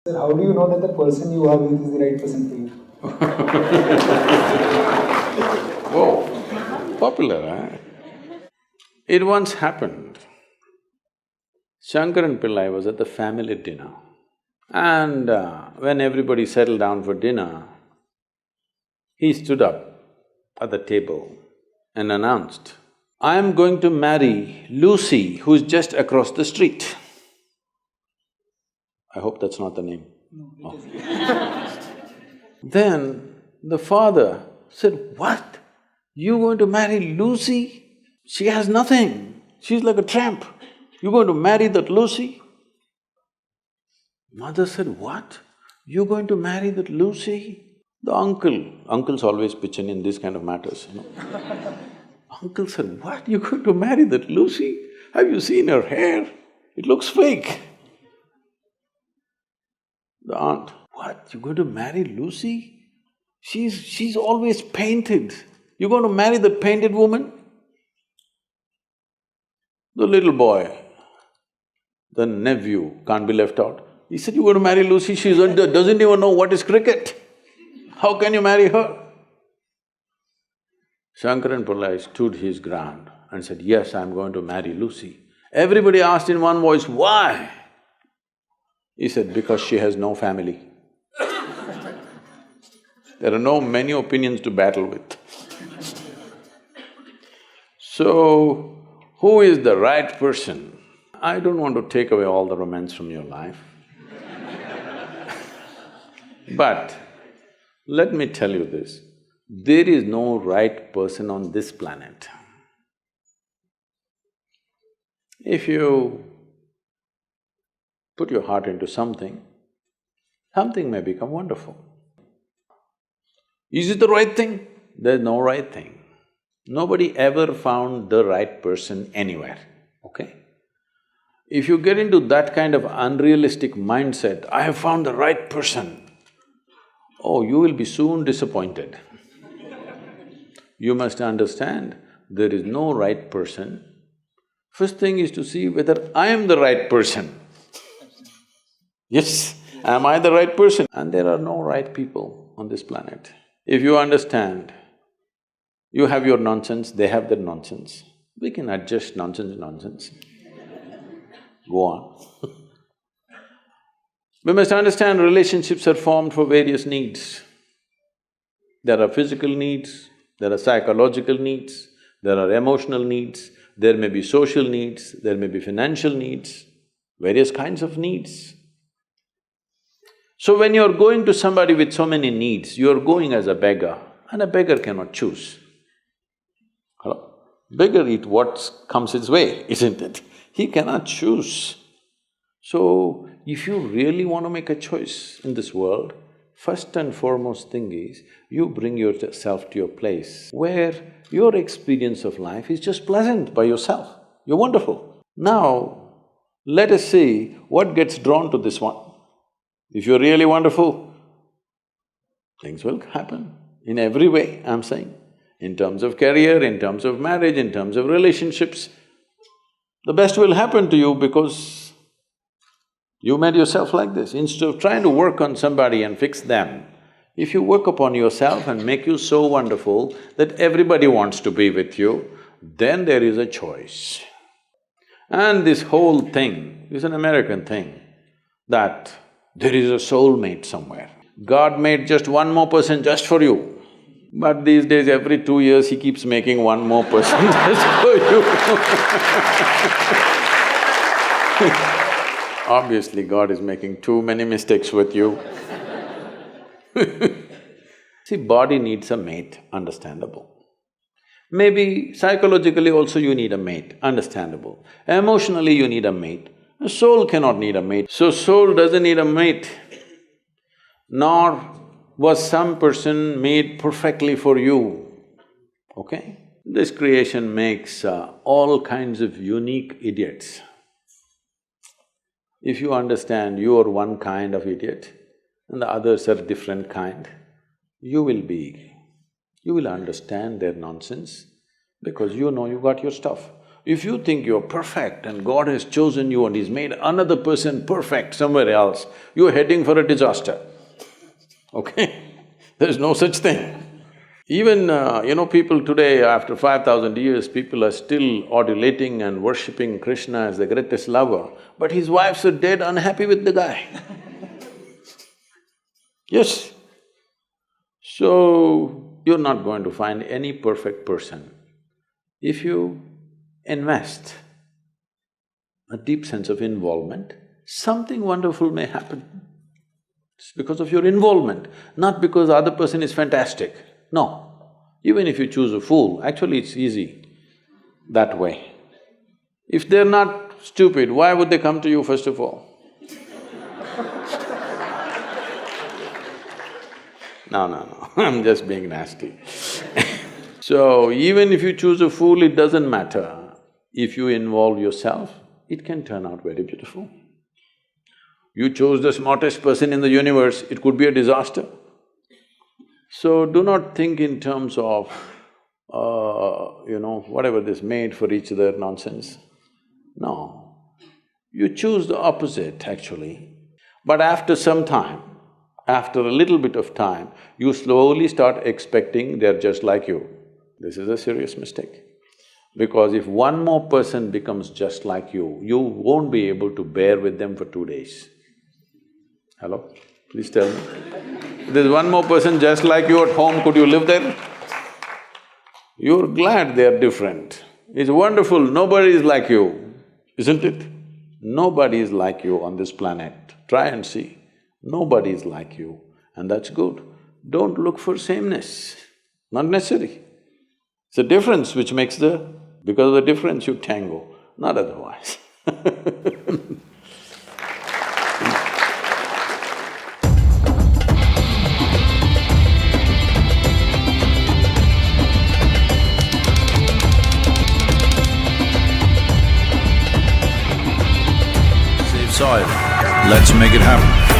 Sir, how do you know that the person you are with is the right person for you? Whoa, popular, eh? It once happened. Shankaran Pillai was at the family dinner, and when everybody settled down for dinner, he stood up at the table and announced, "I am going to marry Lucy, who's just across the street." I hope that's not the name. No, Then the father said, "What? You going to marry Lucy? She has nothing. She's like a tramp. You're going to marry that Lucy?" Mother said, "What? You're going to marry that Lucy?" The uncles always pitch in these kind of matters, you know. Uncle said, "What? You're going to marry that Lucy? Have you seen her hair? It looks fake." The aunt, "What? You're going to marry Lucy? She's always painted. You're going to marry that painted woman?" The little boy, the nephew, can't be left out. He said, "You're going to marry Lucy, she doesn't even know what is cricket. How can you marry her?" Shankaran Pillai stood his ground and said, "Yes, I'm going to marry Lucy." Everybody asked in one voice, "Why?" He said, "Because she has no family." There are no many opinions to battle with. So, who is the right person? I don't want to take away all the romance from your life. But let me tell you this, there is no right person on this planet. If you put your heart into something, something may become wonderful. Is it the right thing? There's no right thing. Nobody ever found the right person anywhere, okay? If you get into that kind of unrealistic mindset, "I have found the right person," oh, you will be soon disappointed. You must understand, there is no right person. First thing is to see whether I am the right person. Yes, am I the right person? And there are no right people on this planet. If you understand, you have your nonsense, they have their nonsense, we can adjust nonsense. Go on. We must understand relationships are formed for various needs. There are physical needs, there are psychological needs, there are emotional needs, there may be social needs, there may be financial needs, various kinds of needs. So when you're going to somebody with so many needs, you're going as a beggar, and a beggar cannot choose. Hello? Beggar eat what comes his way, isn't it? He cannot choose. So, if you really want to make a choice in this world, first and foremost thing is, you bring yourself to your place where your experience of life is just pleasant by yourself. You're wonderful. Now, let us see what gets drawn to this one. If you're really wonderful, things will happen in every way, I'm saying. In terms of career, in terms of marriage, in terms of relationships, the best will happen to you because you made yourself like this. Instead of trying to work on somebody and fix them, if you work upon yourself and make you so wonderful that everybody wants to be with you, then there is a choice. And this whole thing is an American thing, that there is a soulmate somewhere. God made just one more person just for you. But these days, every 2 years, he keeps making one more person just for you. Obviously, God is making too many mistakes with you. See, body needs a mate, understandable. Maybe psychologically also you need a mate, understandable. Emotionally you need a mate. A soul cannot need a mate. So soul doesn't need a mate, nor was some person made perfectly for you, okay? This creation makes all kinds of unique idiots. If you understand you are one kind of idiot and the others are different kind, you will understand their nonsense because you know you got your stuff. If you think you're perfect and God has chosen you and He's made another person perfect somewhere else, you're heading for a disaster, okay? There's no such thing. Even, people today, after 5,000 years, people are still adulating and worshipping Krishna as the greatest lover, but his wives are dead unhappy with the guy. Yes. So, you're not going to find any perfect person. If you invest a deep sense of involvement, something wonderful may happen. It's because of your involvement, not because the other person is fantastic. No. Even if you choose a fool, actually it's easy that way. If they're not stupid, why would they come to you first of all? No, I'm just being nasty. So, even if you choose a fool, it doesn't matter. If you involve yourself, it can turn out very beautiful. You chose the smartest person in the universe, it could be a disaster. So, do not think in terms of, whatever this made for each other nonsense. No. You choose the opposite, actually. But after some time, after a little bit of time, you slowly start expecting they're just like you. This is a serious mistake. Because if one more person becomes just like you won't be able to bear with them for 2 days. Hello? Please tell me. If there's one more person just like you at home, could you live there? You're glad they're different. It's wonderful, nobody is like you, isn't it? Nobody is like you on this planet. Try and see. Nobody is like you, and that's good. Don't look for sameness, not necessary. It's a difference which makes because of the difference you tango, not otherwise. Save soil. Let's make it happen.